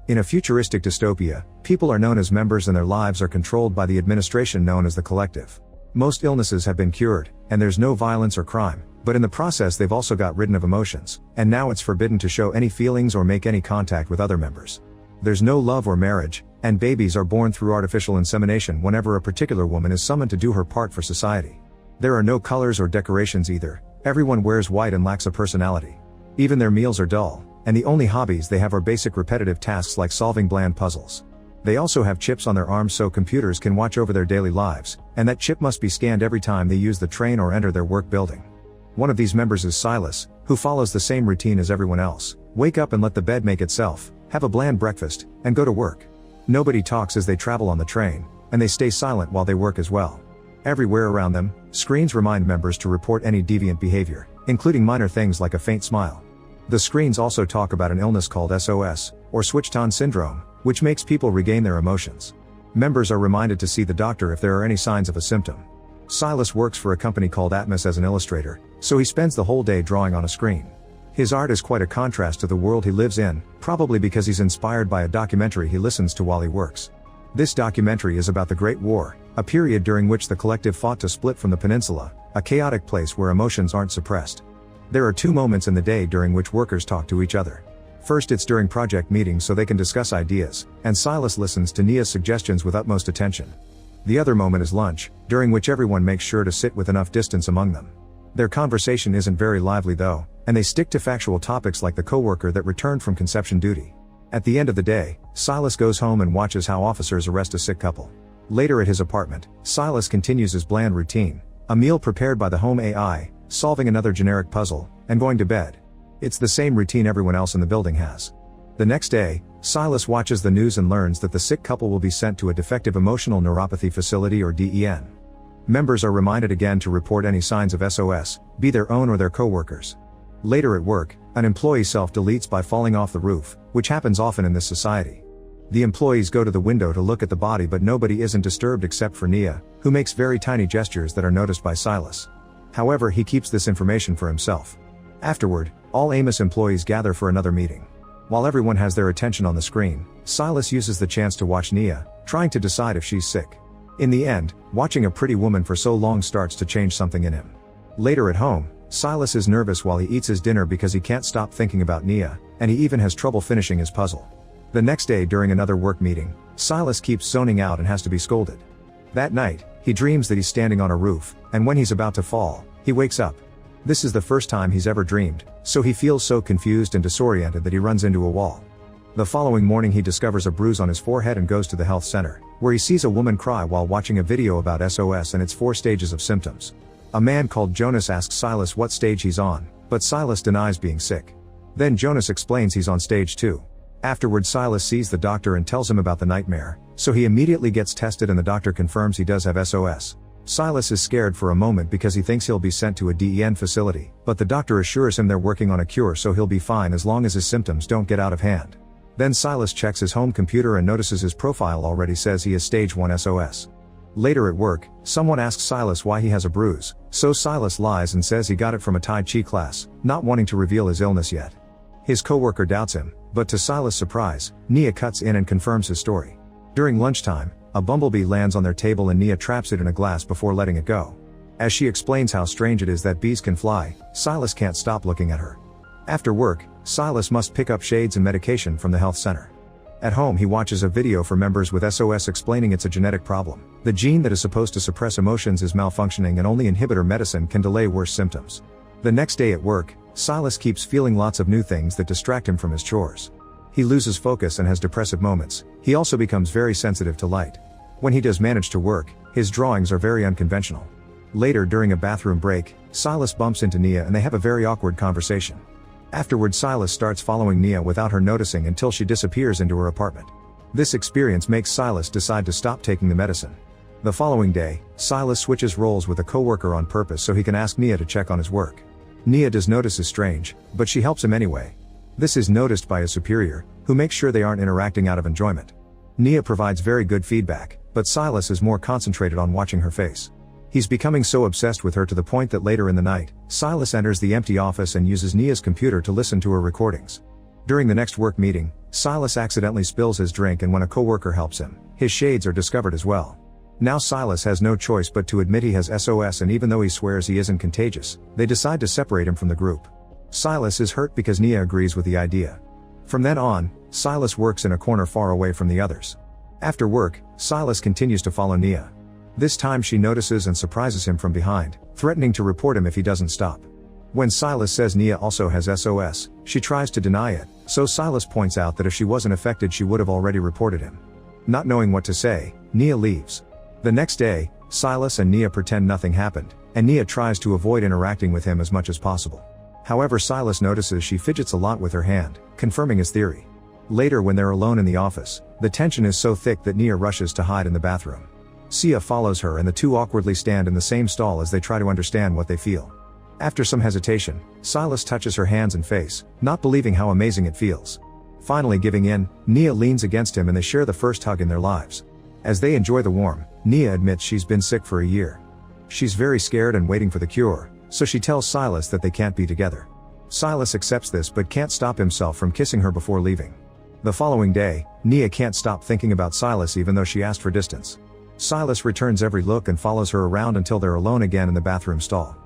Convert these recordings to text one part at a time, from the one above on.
In a futuristic dystopia, people are known as members and their lives are controlled by the administration known as the collective. Most illnesses have been cured, and there's no violence or crime, but in the process they've also got rid of emotions, and now it's forbidden to show any feelings or make any contact with other members. There's no love or marriage, and babies are born through artificial insemination whenever a particular woman is summoned to do her part for society. There are no colors or decorations either, everyone wears white and lacks a personality. Even their meals are dull, and the only hobbies they have are basic repetitive tasks like solving bland puzzles. They also have chips on their arms so computers can watch over their daily lives, and that chip must be scanned every time they use the train or enter their work building. One of these members is Silas, who follows the same routine as everyone else: wake up and let the bed make itself, have a bland breakfast, and go to work. Nobody talks as they travel on the train, and they stay silent while they work as well. Everywhere around them, screens remind members to report any deviant behavior, including minor things like a faint smile. The screens also talk about an illness called SOS, or switched-on syndrome, which makes people regain their emotions. Members are reminded to see the doctor if there are any signs of a symptom. Silas works for a company called Atmos as an illustrator, so he spends the whole day drawing on a screen. His art is quite a contrast to the world he lives in, probably because he's inspired by a documentary he listens to while he works. This documentary is about the Great War, a period during which the collective fought to split from the peninsula, a chaotic place where emotions aren't suppressed. There are 2 moments in the day during which workers talk to each other. First, it's during project meetings so they can discuss ideas, and Silas listens to Nia's suggestions with utmost attention. The other moment is lunch, during which everyone makes sure to sit with enough distance among them. Their conversation isn't very lively though, and they stick to factual topics like the coworker that returned from conception duty. At the end of the day, Silas goes home and watches how officers arrest a sick couple. Later at his apartment, Silas continues his bland routine: a meal prepared by the home AI, solving another generic puzzle, and going to bed. It's the same routine everyone else in the building has. The next day, Silas watches the news and learns that the sick couple will be sent to a defective emotional neuropathy facility or DEN. Members are reminded again to report any signs of SOS, be their own or their coworkers. Later at work, an employee self-deletes by falling off the roof, which happens often in this society. The employees go to the window to look at the body, but nobody isn't disturbed except for Nia, who makes very tiny gestures that are noticed by Silas. However, he keeps this information for himself. Afterward, all Amos employees gather for another meeting. While everyone has their attention on the screen, Silas uses the chance to watch Nia, trying to decide if she's sick. In the end, watching a pretty woman for so long starts to change something in him. Later at home, Silas is nervous while he eats his dinner because he can't stop thinking about Nia, and he even has trouble finishing his puzzle. The next day during another work meeting, Silas keeps zoning out and has to be scolded. That night, he dreams that he's standing on a roof, and when he's about to fall, he wakes up. This is the first time he's ever dreamed, so he feels so confused and disoriented that he runs into a wall. The following morning he discovers a bruise on his forehead and goes to the health center, where he sees a woman cry while watching a video about SOS and its 4 stages of symptoms. A man called Jonas asks Silas what stage he's on, but Silas denies being sick. Then Jonas explains he's on stage 2. Afterward, Silas sees the doctor and tells him about the nightmare, so he immediately gets tested and the doctor confirms he does have SOS. Silas is scared for a moment because he thinks he'll be sent to a DEN facility, but the doctor assures him they're working on a cure so he'll be fine as long as his symptoms don't get out of hand. Then Silas checks his home computer and notices his profile already says he is stage 1 SOS. Later at work, someone asks Silas why he has a bruise, so Silas lies and says he got it from a Tai Chi class, not wanting to reveal his illness yet. His coworker doubts him, but to Silas' surprise, Nia cuts in and confirms his story. During lunchtime, a bumblebee lands on their table and Nia traps it in a glass before letting it go. As she explains how strange it is that bees can fly, Silas can't stop looking at her. After work, Silas must pick up shades and medication from the health center. At home he watches a video for members with SOS explaining it's a genetic problem. The gene that is supposed to suppress emotions is malfunctioning and only inhibitor medicine can delay worse symptoms. The next day at work, Silas keeps feeling lots of new things that distract him from his chores. He loses focus and has depressive moments. He also becomes very sensitive to light. When he does manage to work, his drawings are very unconventional. Later during a bathroom break, Silas bumps into Nia and they have a very awkward conversation. Afterward, Silas starts following Nia without her noticing until she disappears into her apartment. This experience makes Silas decide to stop taking the medicine. The following day, Silas switches roles with a coworker on purpose so he can ask Nia to check on his work. Nia does notice is strange, but she helps him anyway. This is noticed by his superior, who makes sure they aren't interacting out of enjoyment. Nia provides very good feedback, but Silas is more concentrated on watching her face. He's becoming so obsessed with her to the point that later in the night, Silas enters the empty office and uses Nia's computer to listen to her recordings. During the next work meeting, Silas accidentally spills his drink, and when a coworker helps him, his shades are discovered as well. Now Silas has no choice but to admit he has SOS, and even though he swears he isn't contagious, they decide to separate him from the group. Silas is hurt because Nia agrees with the idea. From then on, Silas works in a corner far away from the others. After work, Silas continues to follow Nia. This time she notices and surprises him from behind, threatening to report him if he doesn't stop. When Silas says Nia also has SOS, she tries to deny it, so Silas points out that if she wasn't affected she would have already reported him. Not knowing what to say, Nia leaves. The next day, Silas and Nia pretend nothing happened, and Nia tries to avoid interacting with him as much as possible. However, Silas notices she fidgets a lot with her hand, confirming his theory. Later, when they're alone in the office, the tension is so thick that Nia rushes to hide in the bathroom. Sia follows her, and the two awkwardly stand in the same stall as they try to understand what they feel. After some hesitation, Silas touches her hands and face, not believing how amazing it feels. Finally giving in, Nia leans against him and they share the first hug in their lives. As they enjoy the warmth, Nia admits she's been sick for a year. She's very scared and waiting for the cure, so she tells Silas that they can't be together. Silas accepts this but can't stop himself from kissing her before leaving. The following day, Nia can't stop thinking about Silas even though she asked for distance. Silas returns every look and follows her around until they're alone again in the bathroom stall.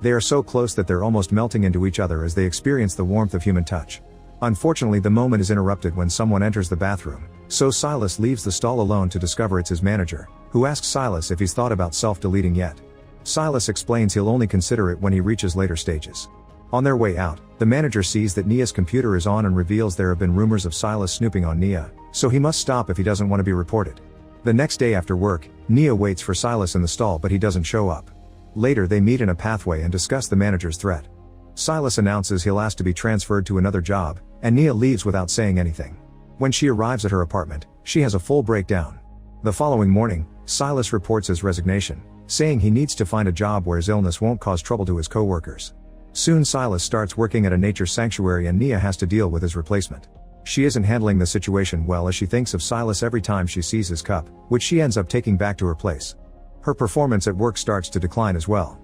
They are so close that they're almost melting into each other as they experience the warmth of human touch. Unfortunately, the moment is interrupted when someone enters the bathroom, so Silas leaves the stall alone to discover it's his manager, who asks Silas if he's thought about self-deleting yet. Silas explains he'll only consider it when he reaches later stages. On their way out, the manager sees that Nia's computer is on and reveals there have been rumors of Silas snooping on Nia, so he must stop if he doesn't want to be reported. The next day after work, Nia waits for Silas in the stall but he doesn't show up. Later they meet in a pathway and discuss the manager's threat. Silas announces he'll ask to be transferred to another job, and Nia leaves without saying anything. When she arrives at her apartment, she has a full breakdown. The following morning, Silas reports his resignation, saying he needs to find a job where his illness won't cause trouble to his co-workers. Soon Silas starts working at a nature sanctuary and Nia has to deal with his replacement. She isn't handling the situation well as she thinks of Silas every time she sees his cup, which she ends up taking back to her place. Her performance at work starts to decline as well.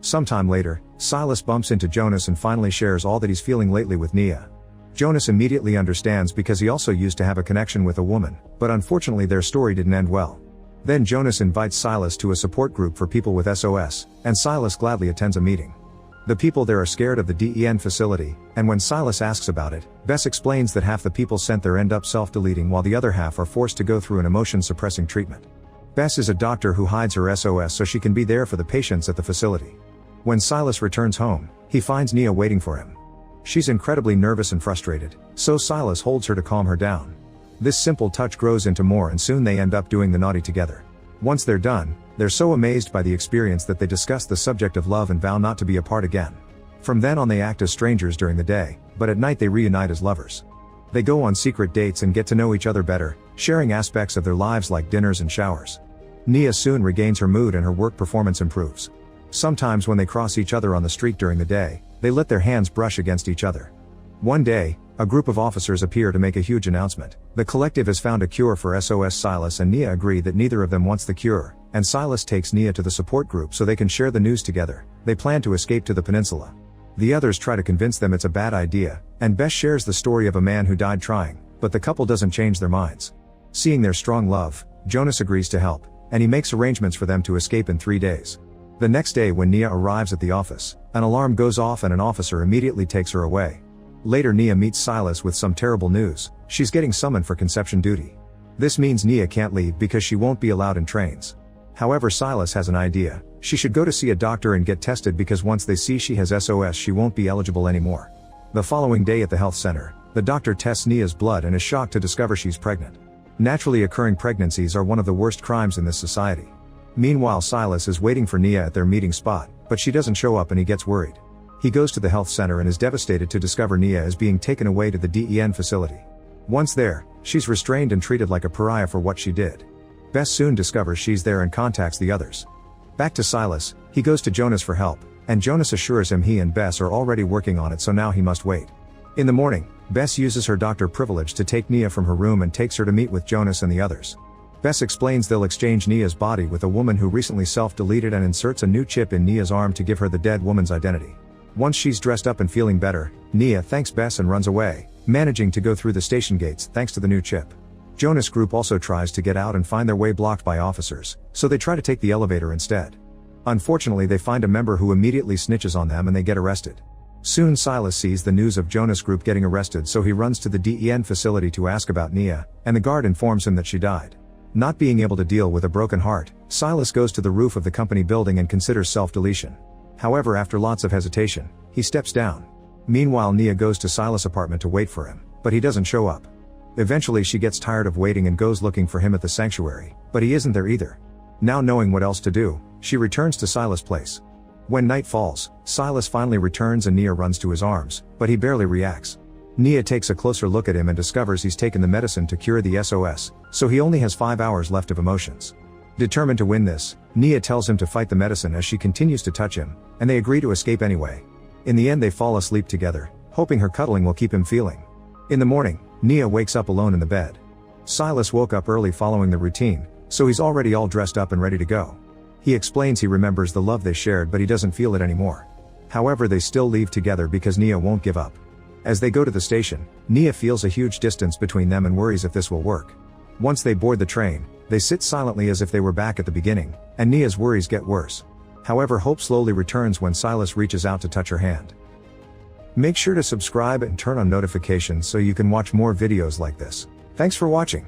Sometime later, Silas bumps into Jonas and finally shares all that he's feeling lately with Nia. Jonas immediately understands because he also used to have a connection with a woman, but unfortunately their story didn't end well. Then Jonas invites Silas to a support group for people with SOS, and Silas gladly attends a meeting. The people there are scared of the DEN facility, and when Silas asks about it, Bess explains that half the people sent there end up self-deleting while the other half are forced to go through an emotion-suppressing treatment. Bess is a doctor who hides her SOS so she can be there for the patients at the facility. When Silas returns home, he finds Nia waiting for him. She's incredibly nervous and frustrated, so Silas holds her to calm her down. This simple touch grows into more and soon they end up doing the naughty together. Once they're done, they're so amazed by the experience that they discuss the subject of love and vow not to be apart again. From then on they act as strangers during the day, but at night they reunite as lovers. They go on secret dates and get to know each other better, sharing aspects of their lives like dinners and showers. Nia soon regains her mood and her work performance improves. Sometimes when they cross each other on the street during the day, they let their hands brush against each other. One day, a group of officers appear to make a huge announcement. The collective has found a cure for SOS. Silas and Nia agree that neither of them wants the cure, and Silas takes Nia to the support group so they can share the news together. They plan to escape to the peninsula. The others try to convince them it's a bad idea, and Bess shares the story of a man who died trying, but the couple doesn't change their minds. Seeing their strong love, Jonas agrees to help, and he makes arrangements for them to escape in 3 days. The next day when Nia arrives at the office, an alarm goes off and an officer immediately takes her away. Later Nia meets Silas with some terrible news. She's getting summoned for conception duty. This means Nia can't leave because she won't be allowed in trains. However, Silas has an idea. She should go to see a doctor and get tested because once they see she has SOS she won't be eligible anymore. The following day at the health center, the doctor tests Nia's blood and is shocked to discover she's pregnant. Naturally occurring pregnancies are one of the worst crimes in this society. Meanwhile, Silas is waiting for Nia at their meeting spot, but she doesn't show up and he gets worried. He goes to the health center and is devastated to discover Nia is being taken away to the DEN facility. Once there, she's restrained and treated like a pariah for what she did. Bess soon discovers she's there and contacts the others. Back to Silas, he goes to Jonas for help, and Jonas assures him he and Bess are already working on it so now he must wait. In the morning, Bess uses her doctor privilege to take Nia from her room and takes her to meet with Jonas and the others. Bess explains they'll exchange Nia's body with a woman who recently self-deleted and inserts a new chip in Nia's arm to give her the dead woman's identity. Once she's dressed up and feeling better, Nia thanks Bess and runs away, managing to go through the station gates thanks to the new chip. Jonas Group also tries to get out and find their way blocked by officers, so they try to take the elevator instead. Unfortunately, they find a member who immediately snitches on them and they get arrested. Soon Silas sees the news of Jonas Group getting arrested, so he runs to the DEN facility to ask about Nia, and the guard informs him that she died. Not being able to deal with a broken heart, Silas goes to the roof of the company building and considers self-deletion. However, after lots of hesitation, he steps down. Meanwhile, Nia goes to Silas' apartment to wait for him, but he doesn't show up. Eventually she gets tired of waiting and goes looking for him at the sanctuary, but he isn't there either. Now knowing what else to do, she returns to Silas' place. When night falls, Silas finally returns and Nia runs to his arms, but he barely reacts. Nia takes a closer look at him and discovers he's taken the medicine to cure the SOS, so he only has 5 hours left of emotions. Determined to win this, Nia tells him to fight the medicine as she continues to touch him, and they agree to escape anyway. In the end they fall asleep together, hoping her cuddling will keep him feeling. In the morning, Nia wakes up alone in the bed. Silas woke up early following the routine, so he's already all dressed up and ready to go. He explains he remembers the love they shared but he doesn't feel it anymore. However, they still leave together because Nia won't give up. As they go to the station, Nia feels a huge distance between them and worries if this will work. Once they board the train, they sit silently as if they were back at the beginning, and Nia's worries get worse. However, hope slowly returns when Silas reaches out to touch her hand. Make sure to subscribe and turn on notifications so you can watch more videos like this. Thanks for watching.